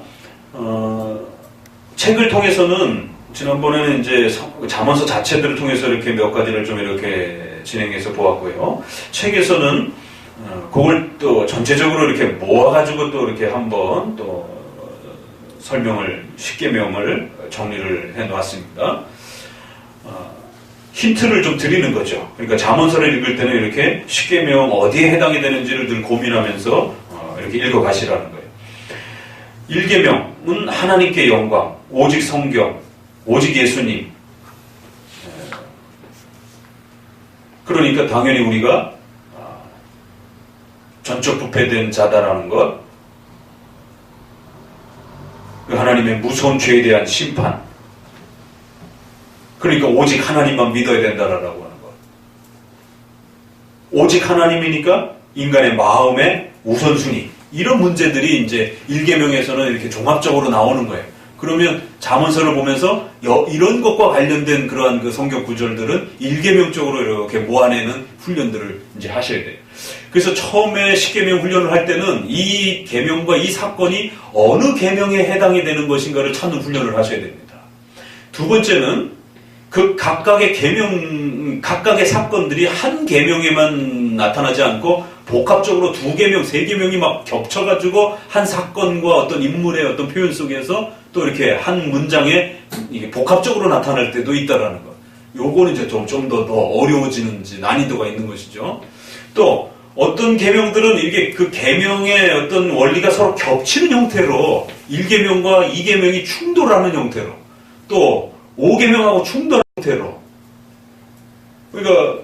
책을 통해서는 지난번에는 이제 잠언서 자체들을 통해서 이렇게 몇 가지를 좀 이렇게 진행해서 보았고요. 책에서는 그걸 또 전체적으로 이렇게 모아가지고 또 이렇게 한번 또 설명을 십계명을 정리를 해놓았습니다. 힌트를 좀 드리는 거죠. 그러니까 잠언서를 읽을 때는 이렇게 십계명 어디에 해당이 되는지를 늘 고민하면서 이렇게 읽어가시라는 거예요. 1계명은 하나님께 영광, 오직 성경, 오직 예수님. 그러니까 당연히 우리가 전적 부패된 자다라는 것, 하나님의 무서운 죄에 대한 심판, 그러니까 오직 하나님만 믿어야 된다라고 하는 것. 오직 하나님이니까 인간의 마음의 우선순위, 이런 문제들이 이제 1계명에서는 이렇게 종합적으로 나오는 거예요. 그러면 잠언서를 보면서 이런 것과 관련된 그러한 그 성경 구절들은 1계명적으로 이렇게 모아내는 훈련들을 이제 하셔야 돼요. 그래서 처음에 10계명 훈련을 할 때는 이 계명과 이 사건이 어느 계명에 해당이 되는 것인가를 찾는 훈련을 하셔야 됩니다. 두 번째는 그 각각의 계명, 각각의 사건들이 한 계명에만 나타나지 않고 복합적으로 2계명, 3계명이 막 겹쳐가지고 한 사건과 어떤 인물의 어떤 표현 속에서 또 이렇게 한 문장에 이게 복합적으로 나타날 때도 있다라는 것. 요거는 이제 좀 더 어려워지는 난이도가 있는 것이죠. 또 어떤 계명들은 이게 그 계명의 어떤 원리가 서로 겹치는 형태로 1계명과 2계명이 충돌하는 형태로 또 5계명하고 충돌하는 형태로 그러니까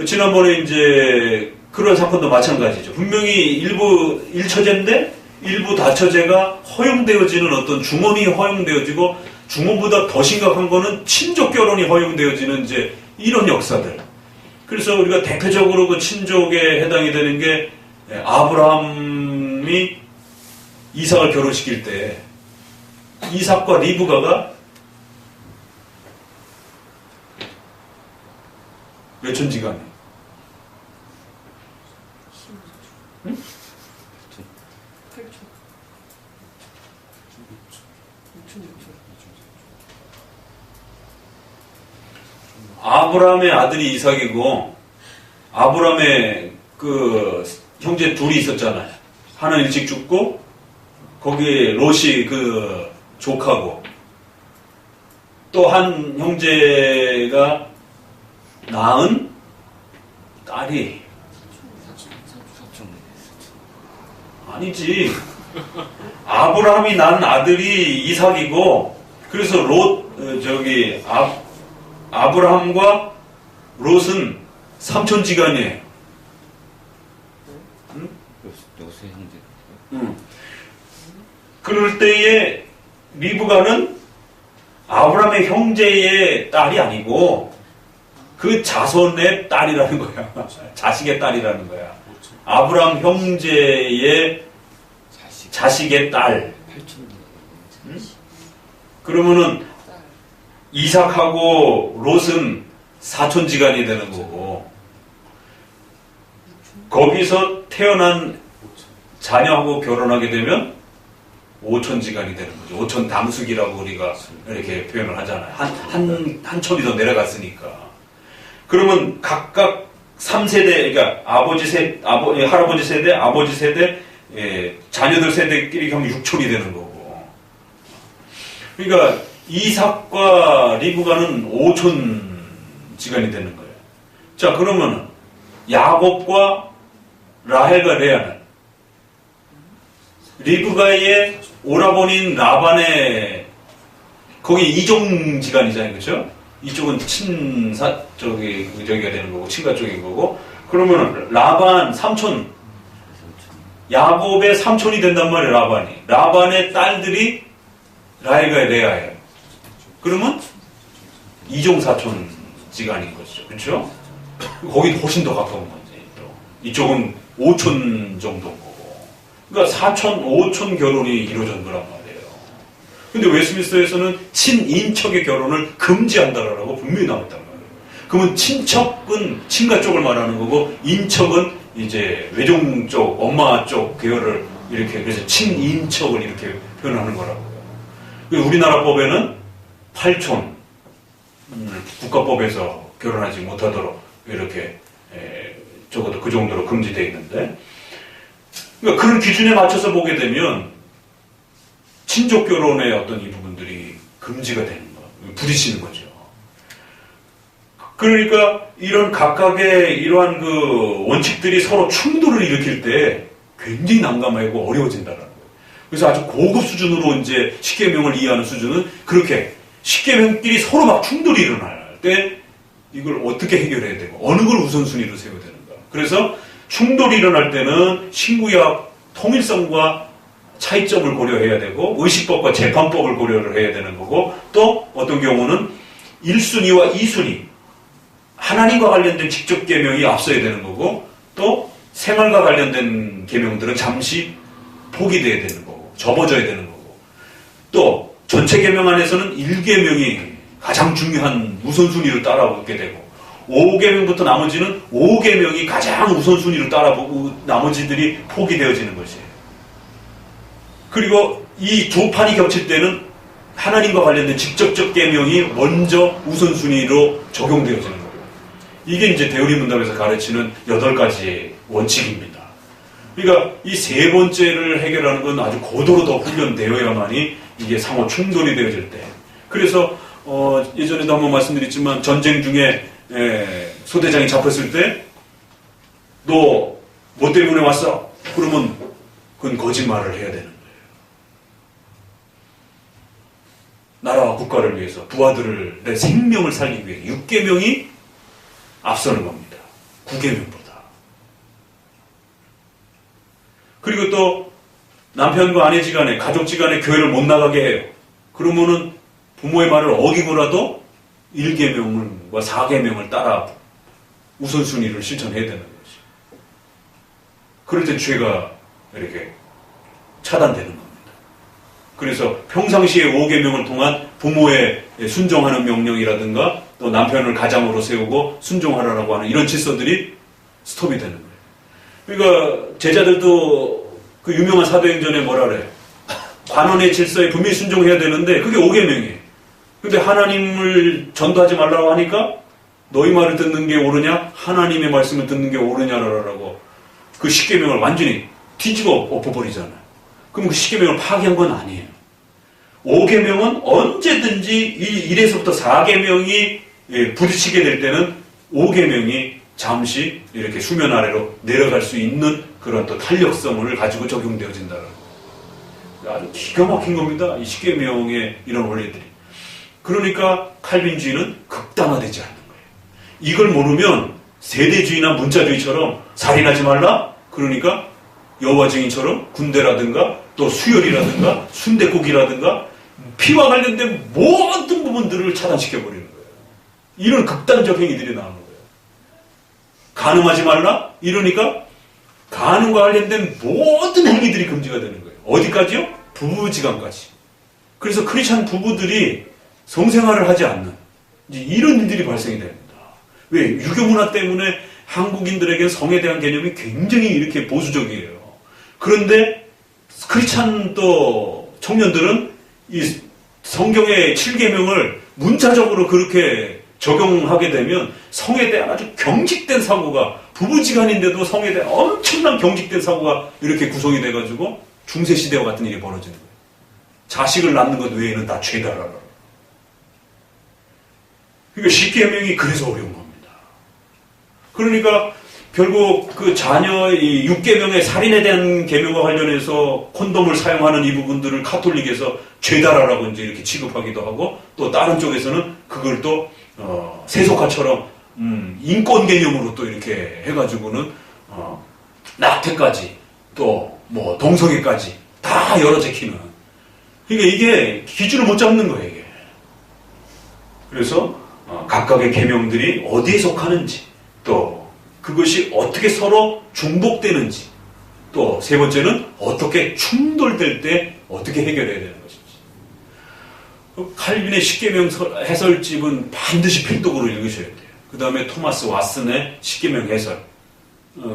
지난번에 이제 그런 사건도 마찬가지죠. 분명히 일부 1처제인데 일부 다처제가 허용되어지는 어떤 중혼이 허용되어지고 중혼보다 더 심각한 거는 친족 결혼이 허용되어지는 이제 이런 역사들. 그래서 우리가 대표적으로 그 친족에 해당이 되는 게 아브라함이 이삭을 결혼시킬 때 이삭과 리브가가 몇천지간에 응? 8초. 아브라함의 아들이 이삭이고 아브라함의 그 형제 둘이 있었잖아요. 하나는 일찍 죽고 거기에 롯이 그 조카고 또 한 형제가 낳은 딸이 아니지. 아브라함이 낳은 아들이 이삭이고 그래서 아브라함과 롯은 삼촌지간이에요. 응? 여세 형제. 응. 그럴 때에 리브가는 아브라함의 형제의 딸이 아니고 그 자손의 딸이라는 거야. 자식의 딸이라는 거야. 아브라함 형제의 자식의 딸. 응? 그러면은 이삭하고 롯은 사촌지간이 되는 거고 거기서 태어난 자녀하고 결혼하게 되면 오촌지간이 되는 거죠. 오촌 당숙이라고 우리가 이렇게 표현을 하잖아요. 한 촌이 더 내려갔으니까. 그러면 각각 3세대, 그러니까 할아버지 세대, 아버지 세대, 자녀들 세대끼리 하면 6촌이 되는 거고. 그러니까 이삭과 리브가는 5촌지간이 되는 거예요. 자, 그러면 야곱과 라헬과 레아는 리브가의 오라버니인 라반의 거기 이종지간이잖아요, 그렇죠? 이쪽은 저기가 되는 거고 친가 쪽인 거고. 그러면 라반 삼촌, 야곱의 삼촌이 된단 말이에요. 라반의 딸들이 라헬과 레아예요. 그러면 이종사촌지간인 것이죠, 그렇죠? 거기 훨씬 더 가까운 거지. 또 이쪽은 5촌 정도인 거고. 그러니까 4촌, 5촌 결혼이 이루어진 거란 말이에요. 근데 웨스트민스터에서는 친인척의 결혼을 금지한다라고 분명히 나왔단 말이에요. 그러면 친척은 친가 쪽을 말하는 거고 인척은 이제 외종 쪽, 엄마 쪽 계열을 이렇게 그래서 친인척을 이렇게 표현하는 거라고요. 우리나라 법에는 8촌 국가법에서 결혼하지 못하도록 이렇게 적어도 그 정도로 금지되어 있는데 그러니까 그런 기준에 맞춰서 보게 되면 친족 결혼의 어떤 이 부분들이 금지가 되는 거, 부딪히는 거죠. 그러니까 이런 각각의 이러한 그 원칙들이 서로 충돌을 일으킬 때 굉장히 난감하고 어려워진다는 거예요. 그래서 아주 고급 수준으로 이제 십계명을 이해하는 수준은 그렇게 십계명끼리 서로 막 충돌이 일어날 때 이걸 어떻게 해결해야 되고 어느 걸 우선순위로 세워야 되는가. 그래서 충돌이 일어날 때는 신구약 통일성과 차이점을 고려해야 되고 의식법과 재판법을 고려를 해야 되는 거고 또 어떤 경우는 1순위와 2순위 하나님과 관련된 직접 계명이 앞서야 되는 거고 또 생활과 관련된 계명들은 잠시 포기돼야 되는 거고 접어져야 되는 거고 또 전체 계명 안에서는 1계명이 가장 중요한 우선순위를 따라오게 되고 5계명부터 나머지는 5계명이 가장 우선순위를 따라보고 나머지들이 포기되어지는 것이에요. 그리고 이 두 판이 겹칠 때는 하나님과 관련된 직접적 계명이 먼저 우선순위로 적용되어지는 거예요. 이게 이제 대우리 문답에서 가르치는 8가지의 원칙입니다. 그러니까 이 세 번째를 해결하는 건 아주 고도로 더 훈련되어야만이 이게 상호 충돌이 되어질 때. 그래서 예전에도 한번 말씀드렸지만 전쟁 중에 소대장이 잡혔을 때 너 뭐 때문에 왔어? 그러면 그건 거짓말을 해야 되는 거예요. 나라와 국가를 위해서 부하들을 내 생명을 살리기 위해 6계명이 앞서는 겁니다. 9계명보다. 그리고 또 남편과 아내지간에 가족지간에 교회를 못 나가게 해요. 그러면은 부모의 말을 어기고라도 1계명과 4계명을 따라 우선순위를 실천해야 되는 거죠. 그럴 때 죄가 이렇게 차단되는 겁니다. 그래서 평상시에 5계명을 통한 부모의 순종하는 명령이라든가 또 남편을 가장으로 세우고 순종하라고 하는 이런 질서들이 스톱이 되는 거예요. 그러니까 제자들도 그 유명한 사도행전에 뭐라 그래요? 관원의 질서에 분명히 순종해야 되는데 그게 5계명이에요. 근데 하나님을 전도하지 말라고 하니까 너희 말을 듣는 게 옳으냐? 하나님의 말씀을 듣는 게 옳으냐라고 그 10계명을 완전히 뒤집어 엎어버리잖아요. 그럼 그 10계명을 파괴한 건 아니에요. 5계명은 언제든지 1에서부터 4계명이 부딪히게 될 때는 5계명이 잠시 이렇게 수면 아래로 내려갈 수 있는 그런 또 탄력성을 가지고 적용되어진다는 거예요. 아주 기가 막힌 겁니다. 이 10계명의 이런 원리들이. 그러니까 칼빈주의는 극단화되지 않는 거예요. 이걸 모르면 세대주의나 문자주의처럼 살인하지 말라? 그러니까 여호와 증인처럼 군대라든가 또 수혈이라든가 순댓국이라든가 피와 관련된 모든 부분들을 차단시켜버리는 거예요. 이런 극단적 행위들이 나오는 거예요. 간음하지 말라? 이러니까 간음과 관련된 모든 행위들이 금지가 되는 거예요. 어디까지요? 부부지간까지. 그래서 크리스찬 부부들이 성생활을 하지 않는 이런 일들이 발생이 됩니다. 왜? 유교 문화 때문에 한국인들에게 성에 대한 개념이 굉장히 이렇게 보수적이에요. 그런데 크리스찬 또 청년들은 이 성경의 7계명을 문자적으로 그렇게 적용하게 되면 성에 대한 아주 경직된 사고가 부부지간인데도 성에 대한 엄청난 경직된 사고가 이렇게 구성이 돼가지고 중세시대와 같은 일이 벌어지는 거예요. 자식을 낳는 것 외에는 다 죄다라라. 그러니까 10계명이 그래서 어려운 겁니다. 그러니까 결국 그 자녀의 6계명의 살인에 대한 계명과 관련해서 콘돔을 사용하는 이 부분들을 카톨릭에서 죄다라라고 이제 이렇게 취급하기도 하고 또 다른 쪽에서는 그걸 또 세속화처럼 인권 개념으로 또 이렇게 해가지고는 낙태까지 또 뭐 동성애까지 다 열어 제키는. 그러니까 이게 기준을 못 잡는 거예요. 이게. 그래서 각각의 계명들이 어디에 속하는지 또 그것이 어떻게 서로 중복되는지 또 세 번째는 어떻게 충돌될 때 어떻게 해결해야 되는 것인지. 칼빈의 10계명 해설집은 반드시 필독으로 읽으셔야 돼요. 그 다음에 토마스 왓슨의 10계명 해설.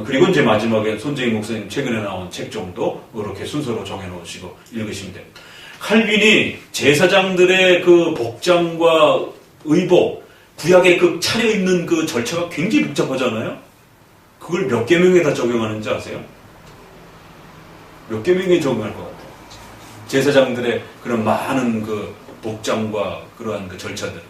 그리고 이제 마지막에 손재익 목사님 최근에 나온 책 정도 이렇게 순서로 정해놓으시고 읽으시면 됩니다. 칼빈이 제사장들의 그 복장과 의복, 구약에 그 차려입는 그 절차가 굉장히 복잡하잖아요. 그걸 몇 계명에다 적용하는지 아세요? 몇 계명에 적용할 것 같아요? 제사장들의 그런 많은 그 복장과 그러한 그 절차들.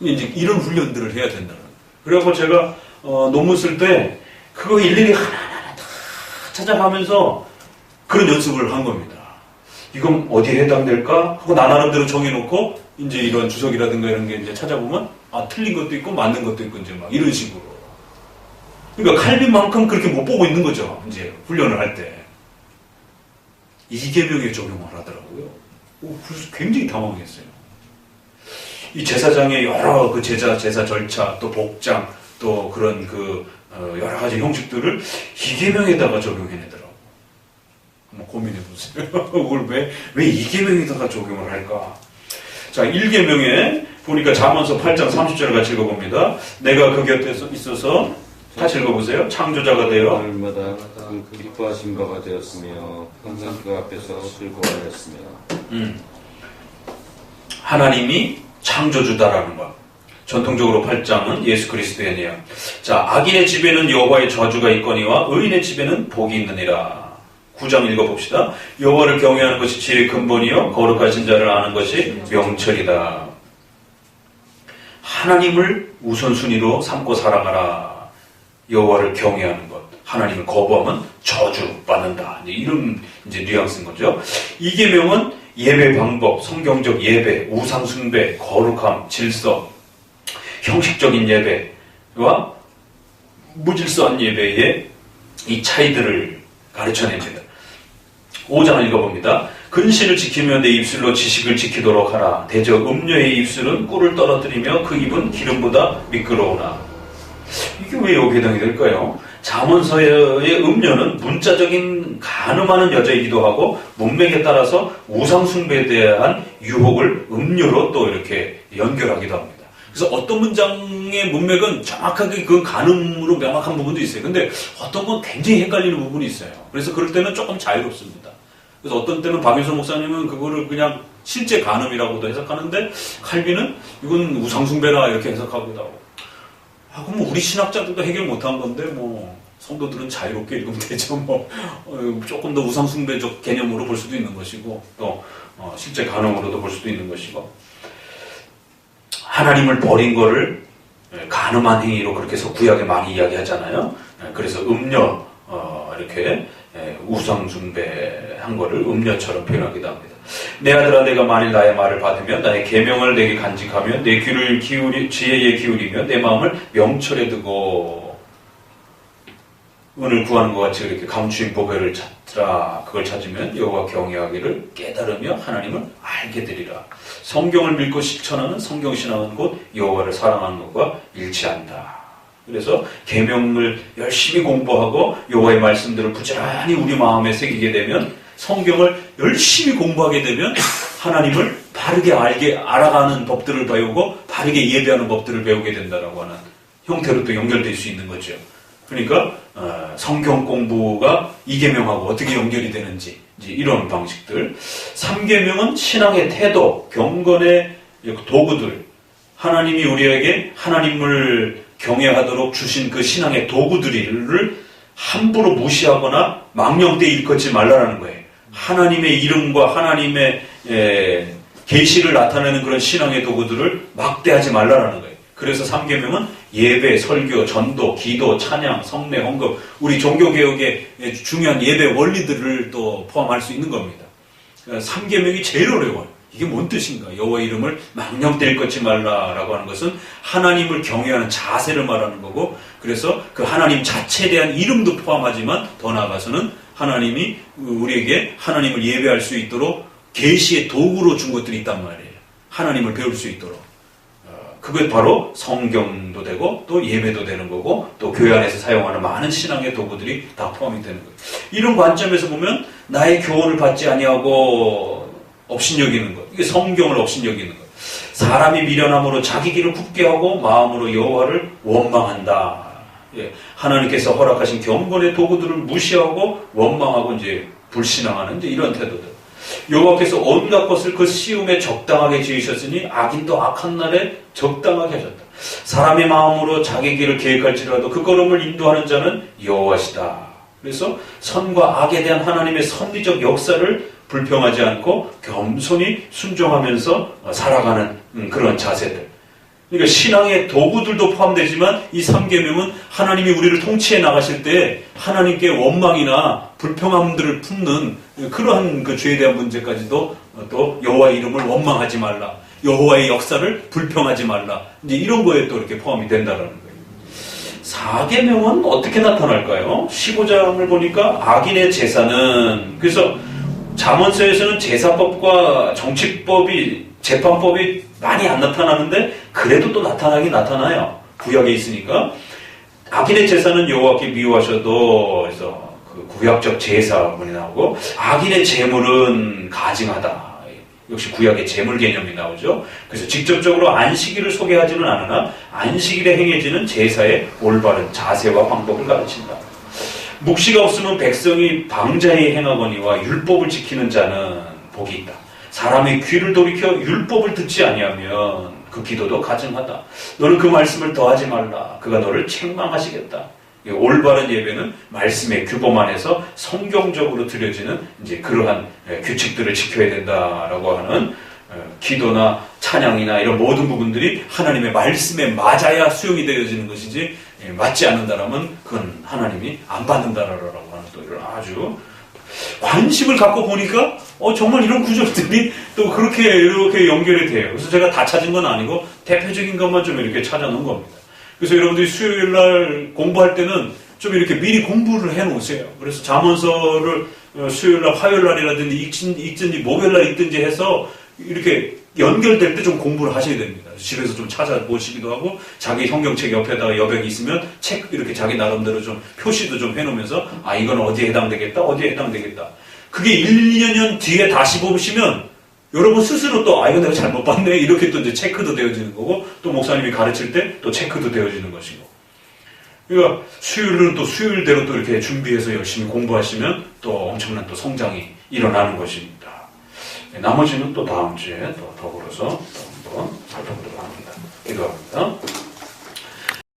이제 이런 훈련들을 해야 된다는 거예요. 그래서 제가 논문 쓸 때 그거 일일이 하나하나 다 찾아가면서 그런 연습을 한 겁니다. 이건 어디에 해당될까? 하고 나 나름대로 정해놓고 이제 이런 주석이라든가 이런 게 이제 찾아보면 틀린 것도 있고 맞는 것도 있고 이제 막 이런 식으로. 그러니까 칼빈만큼 그렇게 못 보고 있는 거죠. 이제 훈련을 할 때. 2계명에 적용을 하더라고요. 그래서 굉장히 당황했어요. 이 제사장의 여러 그 제사 절차, 또 복장, 또 그런 그 여러 가지 형식들을 2계명에다가 적용해내더라고요. 한번 고민해보세요. 그걸 왜 2계명에다가 적용을 할까? 자, 1계명에 보니까 잠언서 8장 30절을 같이 읽어봅니다. 내가 그 곁에 있어서 같이 읽어보세요. 창조자가 되어 날마다 기뻐하신 바가 되었으며 항상 그 앞에서 즐거워하였으며. 하나님이 창조주다라는 것. 전통적으로 8장은 예수 그리스도의 내용. 자, 악인의 집에는 여호와의 저주가 있거니와 의인의 집에는 복이 있느니라. 9장 읽어봅시다. 여호와를 경외하는 것이 지혜의 근본이요 거룩하신 자를 아는 것이 명철이다. 하나님을 우선순위로 삼고 살아가라. 여호와를 경외하는 것. 하나님을 거부하면 저주받는다. 이런 뉘앙스인 거죠. 이 계명은 예배 방법, 성경적 예배, 우상 숭배, 거룩함, 질서, 형식적인 예배와 무질서한 예배의 이 차이들을 가르쳐냅니다. 5장을 읽어봅니다. 근신을 지키며 내 입술로 지식을 지키도록 하라. 대저 음녀의 입술은 꿀을 떨어뜨리며 그 입은 기름보다 미끄러우나. 이게 왜 여기에 해당이 될까요? 잠언서의 음녀는 문자적인 간음하는 여자이기도 하고 문맥에 따라서 우상숭배에 대한 유혹을 음료로 또 이렇게 연결하기도 합니다. 그래서 어떤 문장의 문맥은 정확하게 그 간음으로 명확한 부분도 있어요. 근데 어떤 건 굉장히 헷갈리는 부분이 있어요. 그래서 그럴 때는 조금 자유롭습니다. 그래서 어떤 때는 박윤서 목사님은 그거를 그냥 실제 간음이라고도 해석하는데 칼빈은 이건 우상숭배라 이렇게 해석하기도 하고. 그럼 우리 신학자들도 해결 못한 건데 성도들은 자유롭게 읽으면 되죠. 조금 더 우상숭배적 개념으로 볼 수도 있는 것이고 또 실제 간음으로도 볼 수도 있는 것이고 하나님을 버린 거를 간음한 행위로 그렇게 해서 구약에 많이 이야기하잖아요. 그래서 음녀 이렇게 우상숭배한 거를 음녀처럼 표현하기도 합니다. 내 아들아 내가 만일 나의 말을 받으면 나의 계명을 내게 간직하며 내 귀를 지혜에 기울이며 내 마음을 명철에 두고 은을 구하는 것 같이 이렇게 감추인 보배를 찾으라. 그걸 찾으면 여호와 경외하기를 깨달으며 하나님을 알게 되리라. 성경을 믿고 실천하는 성경신앙은 곧 여호와를 사랑하는 것과 일치한다. 그래서 계명을 열심히 공부하고 여호와의 말씀들을 부지런히 우리 마음에 새기게 되면 성경을 열심히 공부하게 되면 하나님을 바르게 알아가는 법들을 배우고 바르게 예배하는 법들을 배우게 된다라고 하는 형태로 또 연결될 수 있는 거죠. 그러니까 성경 공부가 2계명하고 어떻게 연결이 되는지 이런 방식들. 3계명은 신앙의 태도, 경건의 도구들. 하나님이 우리에게 하나님을 경외하도록 주신 그 신앙의 도구들을 함부로 무시하거나 망령되이 일컫지 말라라는 거예요. 하나님의 이름과 하나님의 계시를 나타내는 그런 신앙의 도구들을 막대하지 말라라는 거예요. 그래서 3계명은 예배, 설교, 전도, 기도, 찬양, 성례, 헌금, 우리 종교개혁의 중요한 예배 원리들을 또 포함할 수 있는 겁니다. 3계명이 제일 어려워요. 이게 뭔 뜻인가? 여호와 이름을 망령되이 일컫지 말라라고 하는 것은 하나님을 경외하는 자세를 말하는 거고, 그래서 그 하나님 자체에 대한 이름도 포함하지만 더 나아가서는 하나님이 우리에게 하나님을 예배할 수 있도록 계시의 도구로 준 것들이 있단 말이에요. 하나님을 배울 수 있도록. 그게 바로 성경도 되고 또 예배도 되는 거고 또 교회 안에서 사용하는 많은 신앙의 도구들이 다 포함이 되는 거예요. 이런 관점에서 보면 나의 교훈을 받지 아니하고 업신여기는 것, 이게 성경을 업신여기는 것. 사람이 미련함으로 자기 길을 굽게 하고 마음으로 여호와를 원망한다. 하나님께서 허락하신 경건의 도구들을 무시하고 원망하고 불신앙하는 이런 태도들. 여호와께서 온갖 것을 그 시음에 적당하게 지으셨으니 악인도 악한 날에 적당하게 하셨다. 사람의 마음으로 자기 길을 계획할지라도 그 걸음을 인도하는 자는 여호와시다. 그래서 선과 악에 대한 하나님의 섭리적 역사를 불평하지 않고 겸손히 순종하면서 살아가는 그런 자세들. 그러니까 신앙의 도구들도 포함되지만 이 3계명은 하나님이 우리를 통치해 나가실 때 하나님께 원망이나 불평함들을 품는 그러한 그 죄에 대한 문제까지도 또 여호와의 이름을 원망하지 말라. 여호와의 역사를 불평하지 말라. 이런 거에 또 이렇게 포함이 된다는 거예요. 4계명은 어떻게 나타날까요? 15장을 보니까 악인의 제사는, 그래서 잠언서에서는 제사법과 정치법이, 재판법이 많이 안 나타나는데 그래도 또 나타나긴 나타나요. 구약에 있으니까. 악인의 제사는 여호와께 미워하셔도, 그래서 그 구약적 제사문이 나오고, 악인의 재물은 가증하다. 역시 구약의 재물 개념이 나오죠. 그래서 직접적으로 안식일을 소개하지는 않으나 안식일에 행해지는 제사의 올바른 자세와 방법을 가르친다. 묵시가 없으면 백성이 방자히 행하거니와 율법을 지키는 자는 복이 있다. 사람의 귀를 돌이켜 율법을 듣지 아니하면 그 기도도 가증하다. 너는 그 말씀을 더하지 말라. 그가 너를 책망하시겠다. 올바른 예배는 말씀의 규범 안에서 성경적으로 드려지는 그러한 규칙들을 지켜야 된다라고 하는 기도나 찬양이나 이런 모든 부분들이 하나님의 말씀에 맞아야 수용이 되어지는 것이지 맞지 않는다라면 그건 하나님이 안 받는다라고 하는 또 이런 아주 관심을 갖고 보니까 정말 이런 구절들이 또 그렇게 이렇게 연결이 돼요. 그래서 제가 다 찾은 건 아니고 대표적인 것만 좀 이렇게 찾아놓은 겁니다. 그래서 여러분들이 수요일 날 공부할 때는 좀 이렇게 미리 공부를 해 놓으세요. 그래서 잠언서를 수요일 날, 화요일 날이라든지 읽든지 목요일 날 읽든지 해서 이렇게 연결될 때 좀 공부를 하셔야 됩니다. 집에서 좀 찾아보시기도 하고 자기 성경책 옆에다가 여백이 있으면 책 이렇게 자기 나름대로 좀 표시도 좀 해놓으면서 이건 어디에 해당되겠다, 어디에 해당되겠다. 그게 1, 2년 뒤에 다시 보시면 여러분 스스로 또 이거 내가 잘못 봤네 이렇게 또 이제 체크도 되어지는 거고 또 목사님이 가르칠 때 또 체크도 되어지는 것이고. 그러니까 수요일은 또 수요일대로 또 이렇게 준비해서 열심히 공부하시면 또 엄청난 또 성장이 일어나는 것입니다. 나머지는 또 다음 주에 또 더불어서 또 한번 살펴보도록 합니다. 기도합니다.